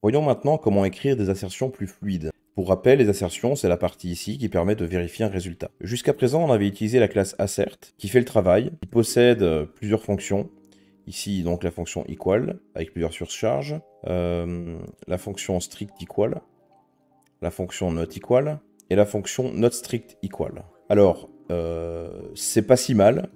Voyons maintenant comment écrire des assertions plus fluides. Pour rappel, les assertions, c'est la partie ici qui permet de vérifier un résultat. Jusqu'à présent, on avait utilisé la classe assert qui fait le travail, qui possède plusieurs fonctions. Ici, donc la fonction equal avec plusieurs surcharges, la fonction strict equal, la fonction not equal et la fonction not strict equal. Alors, c'est pas si mal.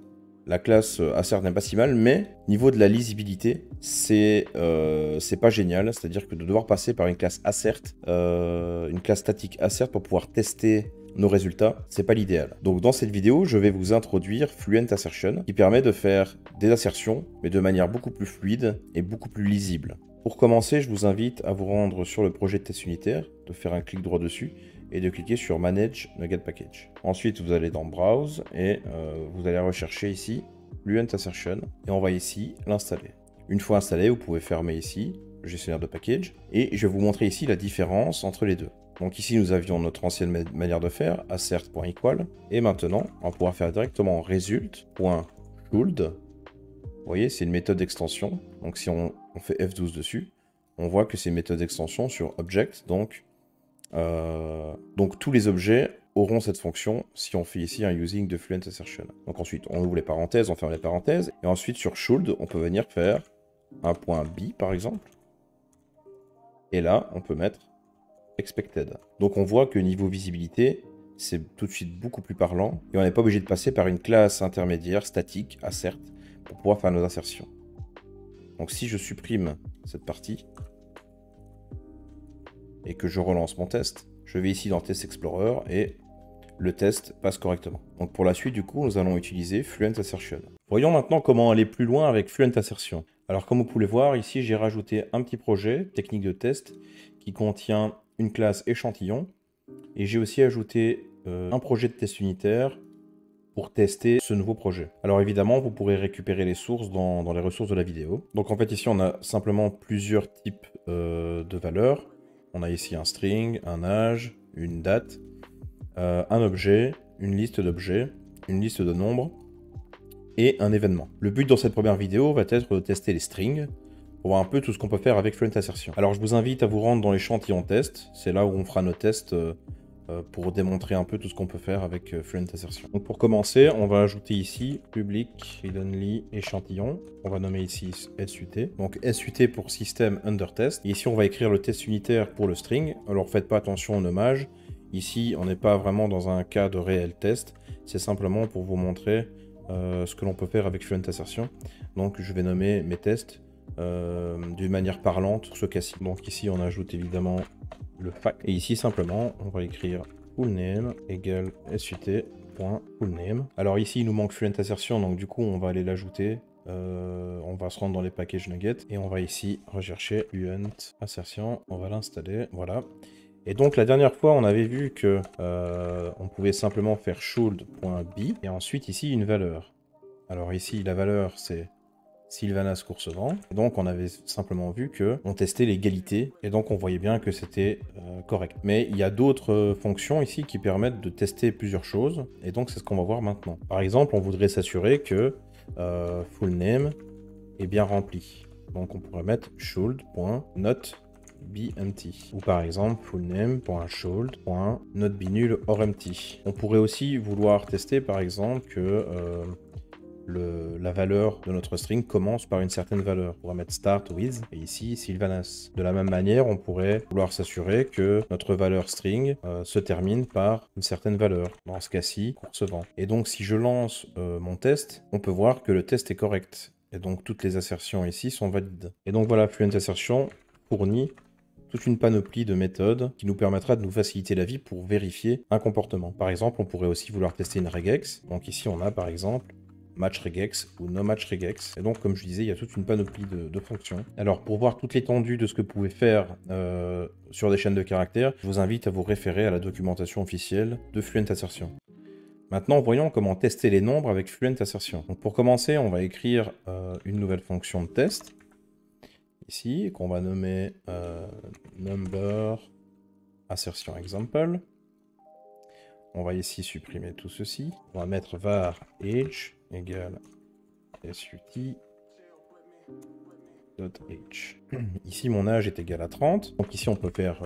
La classe assert n'est pas si mal, mais niveau de la lisibilité, c'est pas génial. C'est-à-dire que de devoir passer par une classe assert, une classe statique assert pour pouvoir tester nos résultats, c'est pas l'idéal. Donc dans cette vidéo, je vais vous introduire Fluent Assertion, qui permet de faire des assertions, mais de manière beaucoup plus fluide et beaucoup plus lisible. Pour commencer, je vous invite à vous rendre sur le projet de test unitaire, de faire un clic droit dessus, et de cliquer sur Manage Nugget Package. Ensuite, vous allez dans Browse et vous allez rechercher ici Fluent Assertion et on va ici l'installer. Une fois installé, vous pouvez fermer ici le gestionnaire de package et je vais vous montrer ici la différence entre les deux. Donc ici, nous avions notre ancienne manière de faire, assert.equal, et maintenant, on va pouvoir faire directement result.should. Vous voyez, c'est une méthode d'extension. Donc si on fait F12 dessus, on voit que c'est une méthode d'extension sur object, donc tous les objets auront cette fonction si on fait ici un using de Fluent Assertion. Donc ensuite, on ouvre les parenthèses, on ferme les parenthèses, et ensuite sur should, on peut venir faire un point B par exemple, et là, on peut mettre expected. Donc on voit que niveau visibilité, c'est tout de suite beaucoup plus parlant, et on n'est pas obligé de passer par une classe intermédiaire statique, assert, pour pouvoir faire nos insertions. Donc si je supprime cette partie, et que je relance mon test, je vais ici dans Test Explorer et le test passe correctement. Donc pour la suite, du coup, nous allons utiliser Fluent Assertion. Voyons maintenant comment aller plus loin avec Fluent Assertion. Alors comme vous pouvez voir, ici j'ai rajouté un petit projet, technique de test, qui contient une classe échantillon, et j'ai aussi ajouté un projet de test unitaire pour tester ce nouveau projet. Alors évidemment, vous pourrez récupérer les sources dans les ressources de la vidéo. Donc en fait ici, on a simplement plusieurs types de valeurs. On a ici un string, un âge, une date, un objet, une liste d'objets, une liste de nombres et un événement. Le but dans cette première vidéo va être de tester les strings pour voir un peu tout ce qu'on peut faire avec Fluent Assertion. Alors je vous invite à vous rendre dans l'échantillon test, c'est là où on fera nos tests pour démontrer un peu tout ce qu'on peut faire avec Fluent Assertion. Donc pour commencer, on va ajouter ici public only échantillon. On va nommer ici SUT. Donc SUT pour system under test. Et ici, on va écrire le test unitaire pour le string. Alors faites pas attention au nommage. Ici, on n'est pas vraiment dans un cas de réel test. C'est simplement pour vous montrer ce que l'on peut faire avec Fluent Assertion. Donc je vais nommer mes tests d'une manière parlante sur ce cas-ci. Donc ici, on ajoute évidemment le fac. Et ici, simplement, on va écrire fullname égale sut.fullname. Alors ici, il nous manque Fluent Assertion, donc du coup, on va aller l'ajouter. On va se rendre dans les packages nuggets et on va ici rechercher Fluent Assertion. On va l'installer, voilà. Et donc la dernière fois, on avait vu que on pouvait simplement faire should.b et ensuite ici une valeur. Alors ici, la valeur, c'est Sylvanas Coursevent. Donc on avait simplement vu que on testait l'égalité et donc on voyait bien que c'était correct. Mais il y a d'autres fonctions ici qui permettent de tester plusieurs choses et donc c'est ce qu'on va voir maintenant. Par exemple, on voudrait s'assurer que full name est bien rempli. Donc on pourrait mettre should.notBempty ou par exemple fullname.should.notBeNull or empty. On pourrait aussi vouloir tester par exemple que la valeur de notre string commence par une certaine valeur. On va mettre start with, et ici Sylvanas. De la même manière, on pourrait vouloir s'assurer que notre valeur string se termine par une certaine valeur. Dans ce cas-ci, Coursevent. Et donc, si je lance mon test, on peut voir que le test est correct. Et donc, toutes les assertions ici sont valides. Et donc voilà, Fluent Assertion fournit toute une panoplie de méthodes qui nous permettra de nous faciliter la vie pour vérifier un comportement. Par exemple, on pourrait aussi vouloir tester une regex. Donc ici, on a par exemple match regex ou no match regex. Et donc, comme je disais, il y a toute une panoplie de fonctions. Alors, pour voir toute l'étendue de ce que vous pouvez faire sur des chaînes de caractères, je vous invite à vous référer à la documentation officielle de Fluent Assertion. Maintenant, voyons comment tester les nombres avec Fluent Assertion. Donc, pour commencer, on va écrire une nouvelle fonction de test, ici, qu'on va nommer number assertion example. On va ici supprimer tout ceci. On va mettre var age égale sut age. Ici, mon âge est égal à 30. Donc ici, on peut faire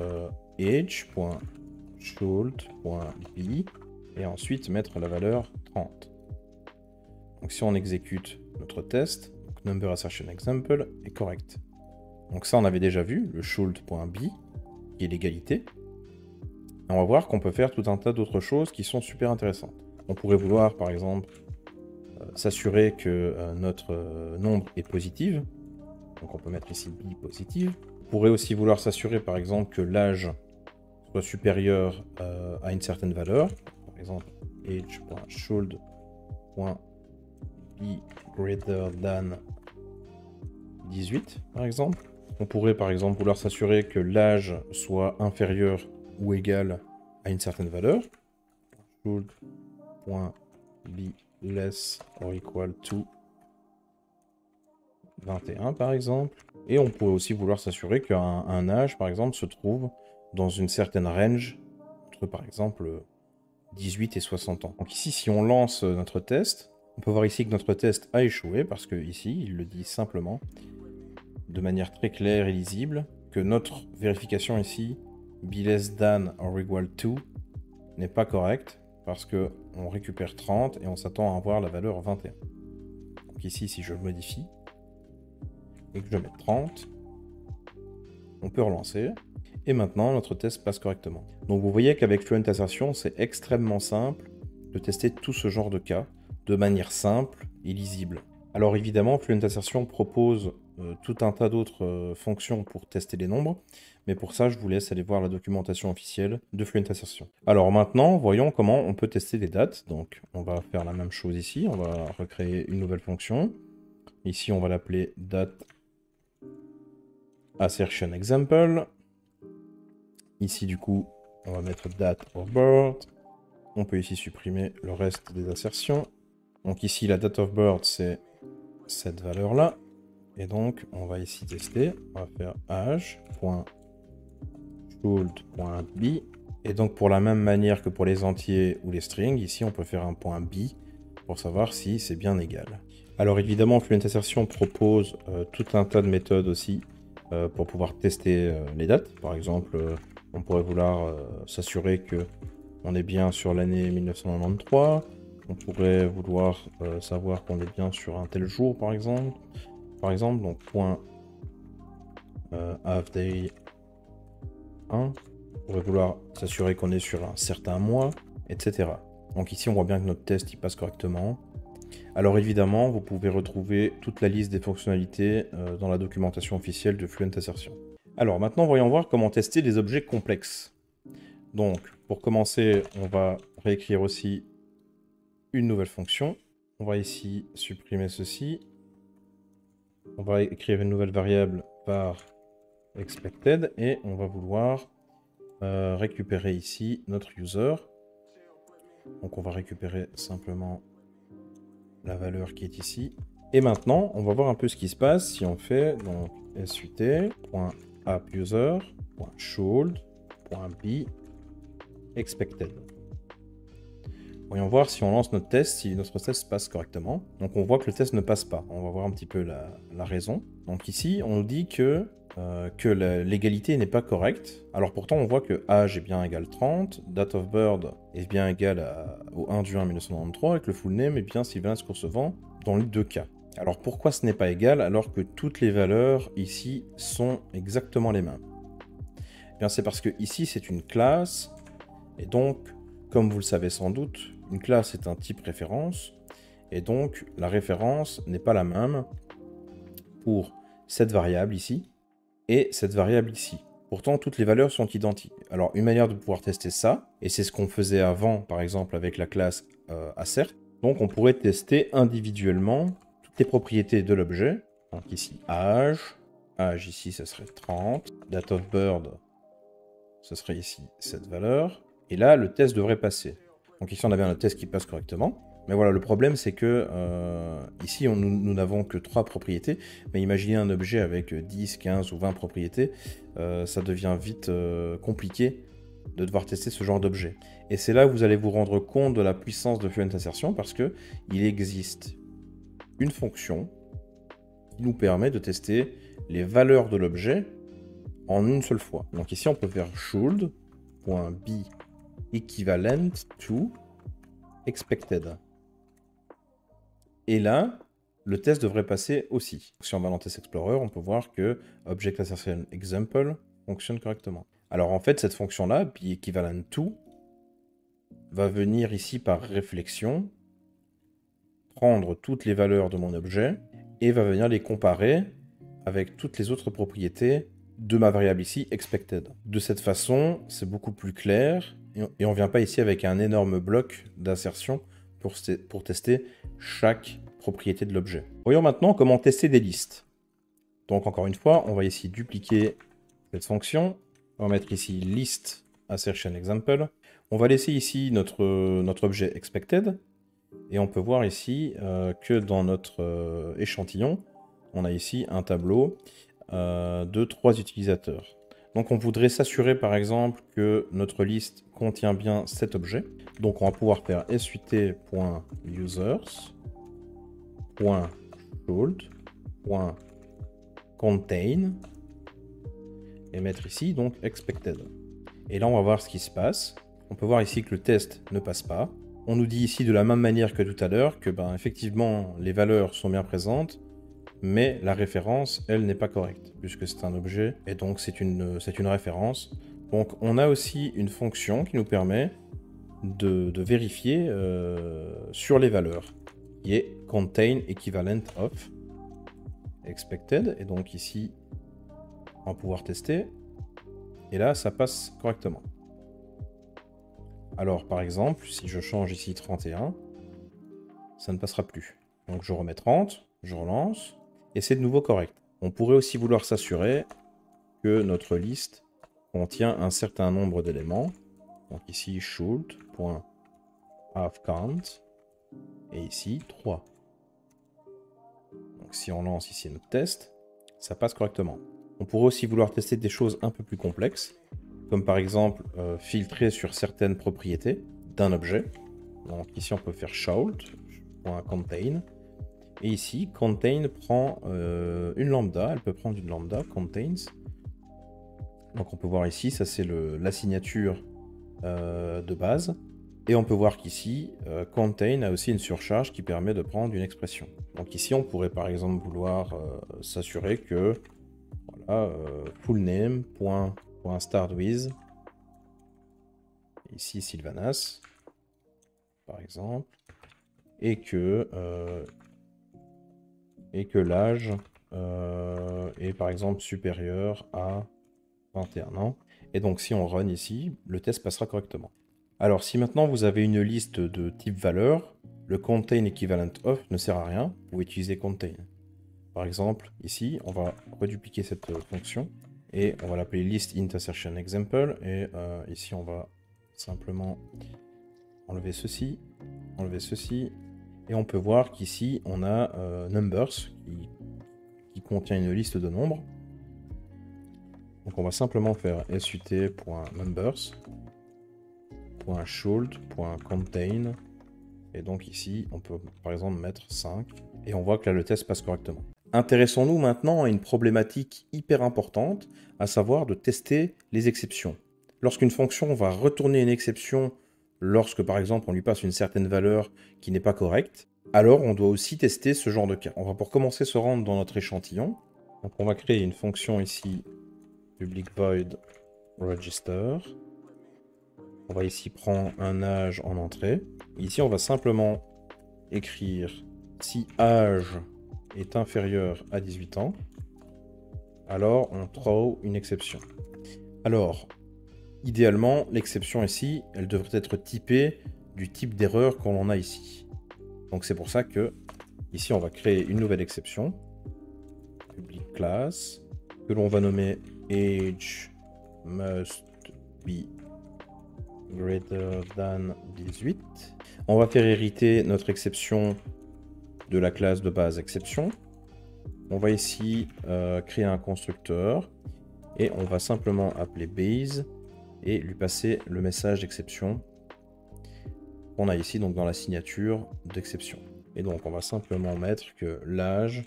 age.should.be et ensuite mettre la valeur 30. Donc si on exécute notre test, donc number assertion example est correct. Donc ça, on avait déjà vu, le should.be, qui est l'égalité. On va voir qu'on peut faire tout un tas d'autres choses qui sont super intéressantes. On pourrait vouloir, par exemple, s'assurer que notre nombre est positif. Donc on peut mettre ici b positive. On pourrait aussi vouloir s'assurer, par exemple, que l'âge soit supérieur à une certaine valeur. Par exemple, age.should.be greater than 18, par exemple. On pourrait, par exemple, vouloir s'assurer que l'âge soit inférieur ou égal à une certaine valeur. Should.be less or equal to 21 par exemple. Et on pourrait aussi vouloir s'assurer qu'un âge par exemple se trouve dans une certaine range entre par exemple 18 et 60 ans. Donc ici si on lance notre test, on peut voir ici que notre test a échoué parce que ici il le dit simplement de manière très claire et lisible que notre vérification ici be less than or equal to n'est pas correcte parce que on récupère 30 et on s'attend à avoir la valeur 21. Donc ici, si je modifie et que je mets 30, on peut relancer. Et maintenant, notre test passe correctement. Donc vous voyez qu'avec Fluent Assertion, c'est extrêmement simple de tester tout ce genre de cas de manière simple et lisible. Alors évidemment, Fluent Assertion propose tout un tas d'autres fonctions pour tester les nombres, mais pour ça, je vous laisse aller voir la documentation officielle de Fluent Assertion. Alors maintenant, voyons comment on peut tester les dates. Donc, on va faire la même chose ici. On va recréer une nouvelle fonction. Ici, on va l'appeler date assertion example. Ici, du coup, on va mettre date of birth. On peut ici supprimer le reste des assertions. Donc ici, la date of birth, c'est cette valeur-là. Et donc, on va ici tester. On va faire age.should.be. Et donc, pour la même manière que pour les entiers ou les strings, ici, on peut faire un point .b pour savoir si c'est bien égal. Alors, évidemment, Fluent Assertion propose tout un tas de méthodes aussi pour pouvoir tester les dates. Par exemple, on pourrait vouloir s'assurer que on est bien sur l'année 1993. On pourrait vouloir savoir qu'on est bien sur un tel jour, par exemple. Donc point half-day 1. On pourrait vouloir s'assurer qu'on est sur un certain mois, etc. Donc ici, on voit bien que notre test il passe correctement. Alors évidemment, vous pouvez retrouver toute la liste des fonctionnalités dans la documentation officielle de Fluent Assertion. Alors maintenant, voyons voir comment tester des objets complexes. Donc, pour commencer, on va réécrire aussi une nouvelle fonction. On va ici supprimer ceci. On va écrire une nouvelle variable par expected et on va vouloir récupérer ici notre user. Donc on va récupérer simplement la valeur qui est ici. Et maintenant, on va voir un peu ce qui se passe si on fait donc sut.appUser.should.be expected. Voyons voir si on lance notre test, si notre test passe correctement. Donc on voit que le test ne passe pas. On va voir un petit peu la raison. Donc ici, on nous dit que l'égalité n'est pas correcte. Alors pourtant, on voit que âge est bien égal 30, date of birth est bien égal au 1 du 1 1993, et que le full name est bien Sylvain Courcevent dans les deux cas. Alors pourquoi ce n'est pas égal alors que toutes les valeurs ici sont exactement les mêmes? Eh bien c'est parce que ici c'est une classe, et donc, comme vous le savez sans doute, une classe est un type référence, et donc la référence n'est pas la même pour cette variable ici, et cette variable ici. Pourtant, toutes les valeurs sont identiques. Alors, une manière de pouvoir tester ça, et c'est ce qu'on faisait avant, par exemple, avec la classe assert, donc on pourrait tester individuellement toutes les propriétés de l'objet. Donc ici, âge ici, ça serait 30, date of birth, ce serait ici cette valeur, et là, le test devrait passer. Donc ici, on a bien un test qui passe correctement. Mais voilà, le problème, c'est que ici, nous n'avons que 3 propriétés. Mais imaginez un objet avec 10, 15 ou 20 propriétés. Ça devient vite compliqué de devoir tester ce genre d'objet. Et c'est là que vous allez vous rendre compte de la puissance de Fluent Assertion parce qu'il existe une fonction qui nous permet de tester les valeurs de l'objet en une seule fois. Donc ici, on peut faire should.be equivalent to expected. Et là, le test devrait passer aussi. Si on va dans Test Explorer, on peut voir que Object Assertion Example fonctionne correctement. Alors en fait, cette fonction-là, be equivalent to, va venir ici par réflexion, prendre toutes les valeurs de mon objet et va venir les comparer avec toutes les autres propriétés de ma variable ici, expected. De cette façon, c'est beaucoup plus clair et on ne vient pas ici avec un énorme bloc d'assertion pour tester chaque propriété de l'objet. Voyons maintenant comment tester des listes. Donc encore une fois, on va ici dupliquer cette fonction. On va mettre ici list assertion example. On va laisser ici notre objet expected. Et on peut voir ici que dans notre échantillon, on a ici un tableau de 3 utilisateurs. Donc on voudrait s'assurer par exemple que notre liste contient bien cet objet. Donc on va pouvoir faire sut.users.should.contain et mettre ici donc expected. Et là on va voir ce qui se passe. On peut voir ici que le test ne passe pas. On nous dit ici de la même manière que tout à l'heure que effectivement les valeurs sont bien présentes, mais la référence, elle, n'est pas correcte, puisque c'est un objet, et donc c'est une référence. Donc on a aussi une fonction qui nous permet de vérifier sur les valeurs, qui est contain equivalent of expected, et donc ici, on va pouvoir tester, et là, ça passe correctement. Alors, par exemple, si je change ici 31, ça ne passera plus. Donc je remets 30, je relance, et c'est de nouveau correct. On pourrait aussi vouloir s'assurer que notre liste contient un certain nombre d'éléments. Donc ici, should.haveCount, et ici, 3. Donc si on lance ici notre test, ça passe correctement. On pourrait aussi vouloir tester des choses un peu plus complexes, comme par exemple filtrer sur certaines propriétés d'un objet. Donc ici, on peut faire should.contain. Et ici, contain prend une lambda. Elle peut prendre une lambda, contains. Donc on peut voir ici, ça c'est la signature de base. Et on peut voir qu'ici, contain a aussi une surcharge qui permet de prendre une expression. Donc ici, on pourrait par exemple vouloir s'assurer que voilà, fullname.startWith, ici Sylvanas, par exemple, et que l'âge est par exemple supérieur à 21 ans. Et donc si on run ici, le test passera correctement. Alors si maintenant vous avez une liste de type valeur, le contain equivalent of ne sert à rien, vous pouvez utiliser contain. Par exemple, ici, on va redupliquer cette fonction et on va l'appeler list int assertion example. Et ici, on va simplement enlever ceci, et on peut voir qu'ici, on a numbers qui contient une liste de nombres. Donc on va simplement faire sut.numbers.should.contain. Et donc ici, on peut par exemple mettre 5. Et on voit que là, le test passe correctement. Intéressons-nous maintenant à une problématique hyper importante, à savoir de tester les exceptions. Lorsqu'une fonction va retourner une exception, lorsque par exemple on lui passe une certaine valeur qui n'est pas correcte, alors on doit aussi tester ce genre de cas. On va pour commencer se rendre dans notre échantillon. Donc on va créer une fonction ici, public void register. On va ici prendre un âge en entrée. Ici on va simplement écrire si âge est inférieur à 18 ans, alors on throw une exception. Alors, idéalement, l'exception ici, elle devrait être typée du type d'erreur qu'on en a ici. Donc c'est pour ça que, ici, on va créer une nouvelle exception, public class, que l'on va nommer age must be greater than 18. On va faire hériter notre exception de la classe de base exception. On va ici créer un constructeur et on va simplement appeler base et lui passer le message d'exception qu'on a ici donc dans la signature d'exception. Et donc on va simplement mettre que l'âge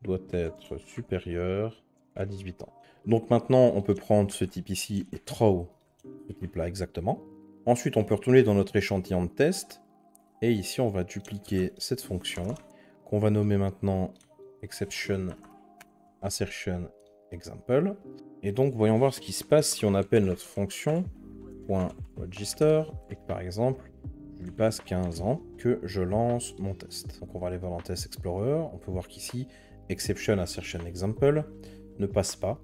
doit être supérieur à 18 ans. Donc maintenant, on peut prendre ce type ici et throw ce type-là exactement. Ensuite, on peut retourner dans notre échantillon de test. Et ici, on va dupliquer cette fonction qu'on va nommer maintenant exception assertion example. Et donc, voyons voir ce qui se passe si on appelle notre fonction .register et que par exemple, je lui passe 15 ans, que je lance mon test. Donc on va aller voir dans Test Explorer, on peut voir qu'ici, exception assertion example ne passe pas.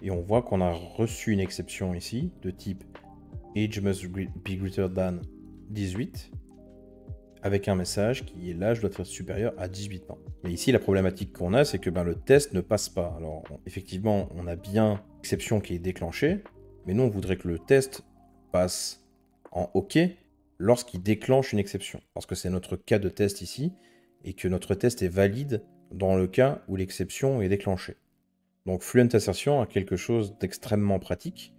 Et on voit qu'on a reçu une exception ici, de type age must be greater than 18, avec un message qui est l'âge doit être supérieur à 18 ans. Mais ici, la problématique qu'on a, c'est que le test ne passe pas. Alors, effectivement, on a bien l'exception qui est déclenchée, mais nous, on voudrait que le test passe en OK lorsqu'il déclenche une exception. Parce que c'est notre cas de test ici, et que notre test est valide dans le cas où l'exception est déclenchée. Donc, Fluent Assertion a quelque chose d'extrêmement pratique,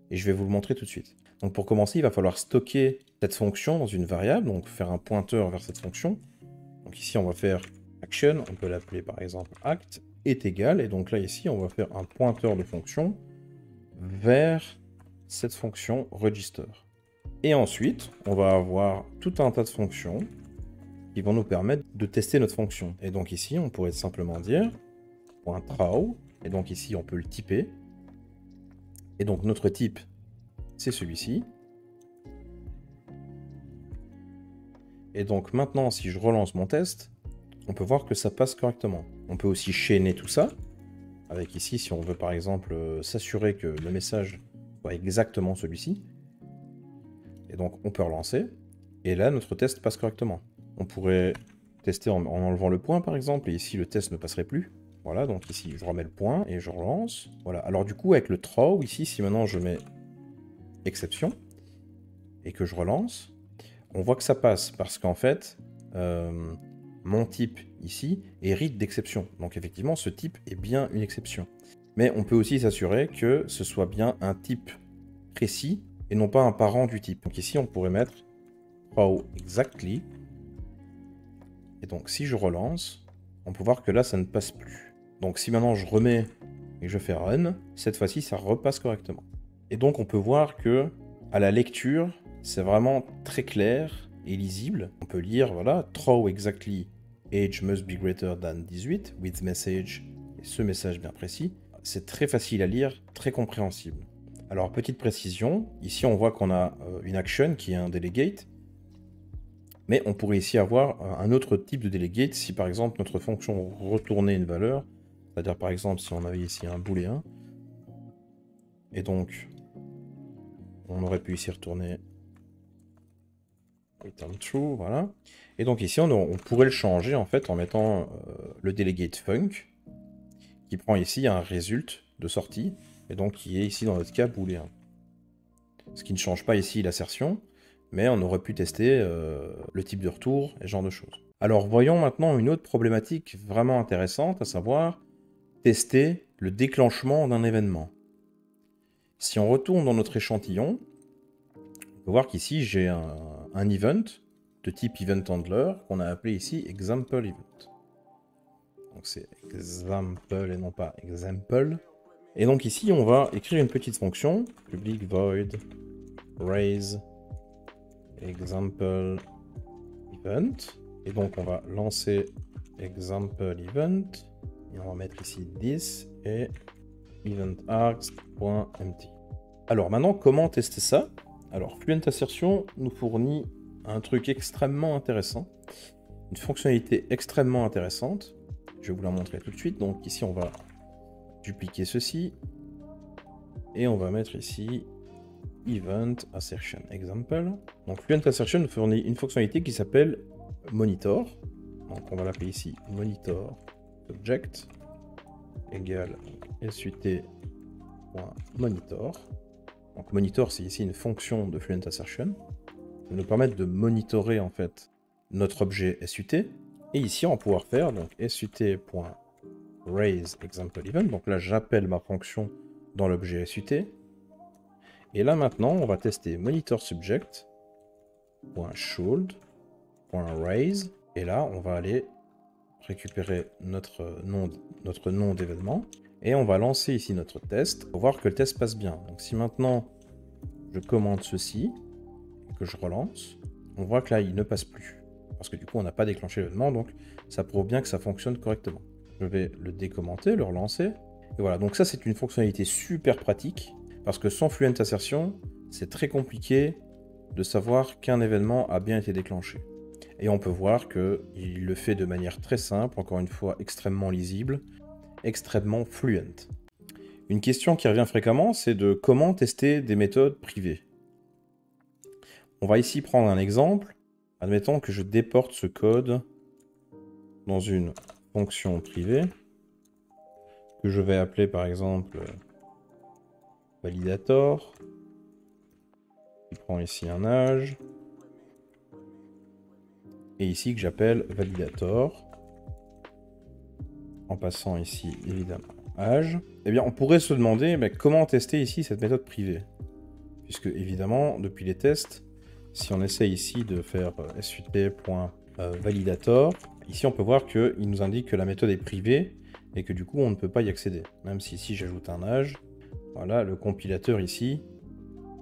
et je vais vous le montrer tout de suite. Donc pour commencer, il va falloir stocker cette fonction dans une variable, donc faire un pointeur vers cette fonction. Donc ici, on va faire action, on peut l'appeler par exemple act, est égal, et donc là ici, on va faire un pointeur de fonction vers cette fonction register. Et ensuite, on va avoir tout un tas de fonctions qui vont nous permettre de tester notre fonction. Et donc ici, on pourrait simplement dire .throw, et donc ici, on peut le typer. Et donc notre type, c'est celui-ci. Et donc maintenant, si je relance mon test, on peut voir que ça passe correctement. On peut aussi chaîner tout ça, avec ici, si on veut par exemple s'assurer que le message soit exactement celui-ci. Et donc on peut relancer, et là notre test passe correctement. On pourrait tester en enlevant le point par exemple, et ici le test ne passerait plus. Voilà, donc ici je remets le point, et je relance. Voilà, alors du coup avec le throw, ici, si maintenant je mets exception, et que je relance, on voit que ça passe, parce qu'en fait, mon type ici hérite d'exception. Donc effectivement, ce type est bien une exception. Mais on peut aussi s'assurer que ce soit bien un type précis, et non pas un parent du type. Donc ici, on pourrait mettre throw exactly, et donc si je relance, on peut voir que là, ça ne passe plus. Donc si maintenant je remets et je fais run, cette fois-ci, ça repasse correctement. Et donc on peut voir que à la lecture, c'est vraiment très clair et lisible. On peut lire, voilà, throw exactly age must be greater than 18 with message, et ce message bien précis. C'est très facile à lire, très compréhensible. Alors, petite précision, ici on voit qu'on a une action qui est un delegate, mais on pourrait ici avoir un autre type de delegate si par exemple notre fonction retournait une valeur, c'est-à-dire par exemple si on avait ici un booléen, et donc on aurait pu ici retourner return true, voilà. Et donc ici, on pourrait le changer en fait en mettant le delegate func, qui prend ici un result de sortie, et donc qui est ici dans notre cas booléen. Ce qui ne change pas ici l'assertion, mais on aurait pu tester le type de retour et ce genre de choses. Alors voyons maintenant une autre problématique vraiment intéressante, à savoir tester le déclenchement d'un événement. Si on retourne dans notre échantillon, on peut voir qu'ici j'ai un event de type event handler qu'on a appelé ici example event. Donc c'est example et non pas example. Et donc ici on va écrire une petite fonction public void raise example event. Et donc on va lancer example event et on va mettre ici this et eventArgs.empty. Alors maintenant, comment tester ça? Alors Fluent Assertion nous fournit un truc extrêmement intéressant, une fonctionnalité extrêmement intéressante. Je vais vous la montrer tout de suite. Donc ici on va dupliquer ceci et on va mettre ici Event Assertion Example. Donc Fluent Assertion nous fournit une fonctionnalité qui s'appelle Monitor. Donc on va l'appeler ici Monitor Subject égale SUT.monitor. Donc monitor, c'est ici une fonction de Fluent Assertion qui va nous permettre de monitorer en fait notre objet SUT. Et ici on va pouvoir faire donc SUT.RaiseExampleEvent. Donc là j'appelle ma fonction dans l'objet SUT. Et là maintenant on va tester monitorSubject.should.raise. Et là on va aller récupérer notre nom d'événement. Et on va lancer ici notre test pour voir que le test passe bien. Donc si maintenant je commente ceci, et que je relance, on voit que là il ne passe plus. Parce que du coup on n'a pas déclenché l'événement, donc ça prouve bien que ça fonctionne correctement. Je vais le décommenter, le relancer. Et voilà, donc ça c'est une fonctionnalité super pratique, parce que sans Fluent Assertion, c'est très compliqué de savoir qu'un événement a bien été déclenché. Et on peut voir qu'il le fait de manière très simple, encore une fois extrêmement lisible, extrêmement fluent. Une question qui revient fréquemment, c'est de comment tester des méthodes privées. On va ici prendre un exemple. Admettons que je déporte ce code dans une fonction privée, que je vais appeler par exemple validator, qui prend ici un âge, et ici que j'appelle validator, en passant ici évidemment âge. Eh bien on pourrait se demander comment tester ici cette méthode privée, puisque évidemment depuis les tests, si on essaie ici de faire sut.validator, ici on peut voir qu'il nous indique que la méthode est privée et que du coup on ne peut pas y accéder. Même si ici j'ajoute un âge, voilà, le compilateur ici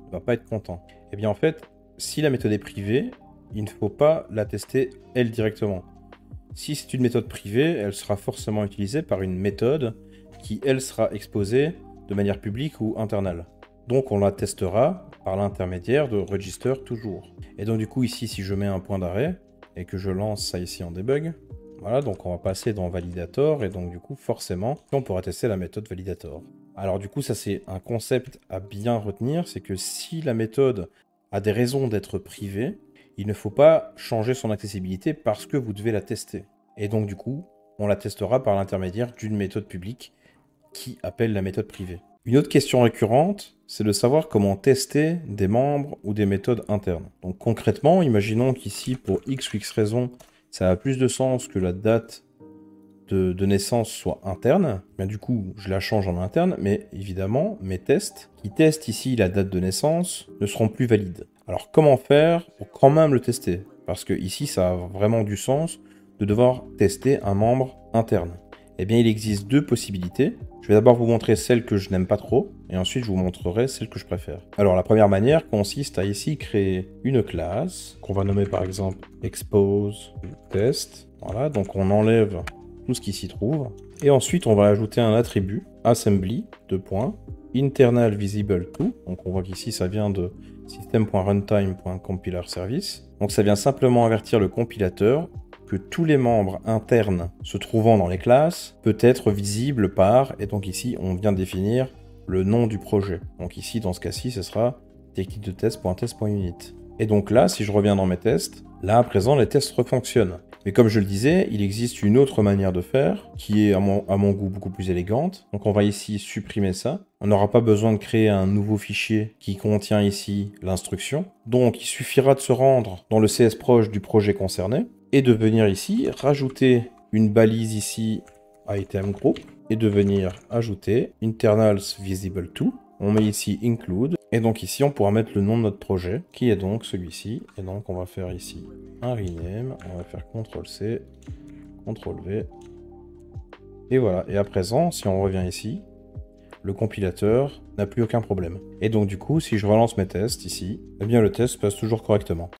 ne va pas être content. Eh bien en fait, si la méthode est privée, il ne faut pas la tester elle directement. Si c'est une méthode privée, elle sera forcément utilisée par une méthode qui elle sera exposée de manière publique ou internale. Donc on la testera par l'intermédiaire de register toujours. Et donc du coup ici si je mets un point d'arrêt et que je lance ça ici en debug, voilà, donc on va passer dans validator et donc du coup forcément on pourra tester la méthode validator. Alors du coup ça c'est un concept à bien retenir, c'est que si la méthode a des raisons d'être privée, il ne faut pas changer son accessibilité parce que vous devez la tester. Et donc du coup on la testera par l'intermédiaire d'une méthode publique qui appelle la méthode privée. Une autre question récurrente, c'est de savoir comment tester des membres ou des méthodes internes. Donc concrètement, imaginons qu'ici, pour X ou X raison, ça a plus de sens que la date de naissance soit interne. Bien, du coup, je la change en interne, mais évidemment, mes tests qui testent ici la date de naissance ne seront plus valides. Alors comment faire pour quand même le tester? Parce que ici, ça a vraiment du sens de devoir tester un membre interne. Eh bien, il existe deux possibilités. Je vais d'abord vous montrer celle que je n'aime pas trop, et ensuite je vous montrerai celle que je préfère. Alors, la première manière consiste à ici créer une classe, qu'on va nommer par exemple expose test. Voilà, donc on enlève tout ce qui s'y trouve. Et ensuite, on va ajouter un attribut, assembly, internal visible to. Donc on voit qu'ici, ça vient de system.runtime.compilerService. Donc ça vient simplement avertir le compilateur que tous les membres internes se trouvant dans les classes peut être visible par, et donc ici on vient définir le nom du projet. Donc ici dans ce cas-ci ce sera technique de test.test.unit. Et donc là si je reviens dans mes tests, là à présent les tests refonctionnent. Mais comme je le disais, il existe une autre manière de faire qui est à mon goût beaucoup plus élégante. Donc on va ici supprimer ça. On n'aura pas besoin de créer un nouveau fichier qui contient ici l'instruction. Donc il suffira de se rendre dans le CS proche du projet concerné et de venir ici rajouter une balise ici item group et de venir ajouter internals visible to. On met ici include et donc ici on pourra mettre le nom de notre projet qui est donc celui-ci. Et donc on va faire ici un rename, on va faire CTRL-C, CTRL-V. Et voilà, et à présent, si on revient ici, le compilateur n'a plus aucun problème. Et donc du coup, si je relance mes tests ici, eh bien le test passe toujours correctement.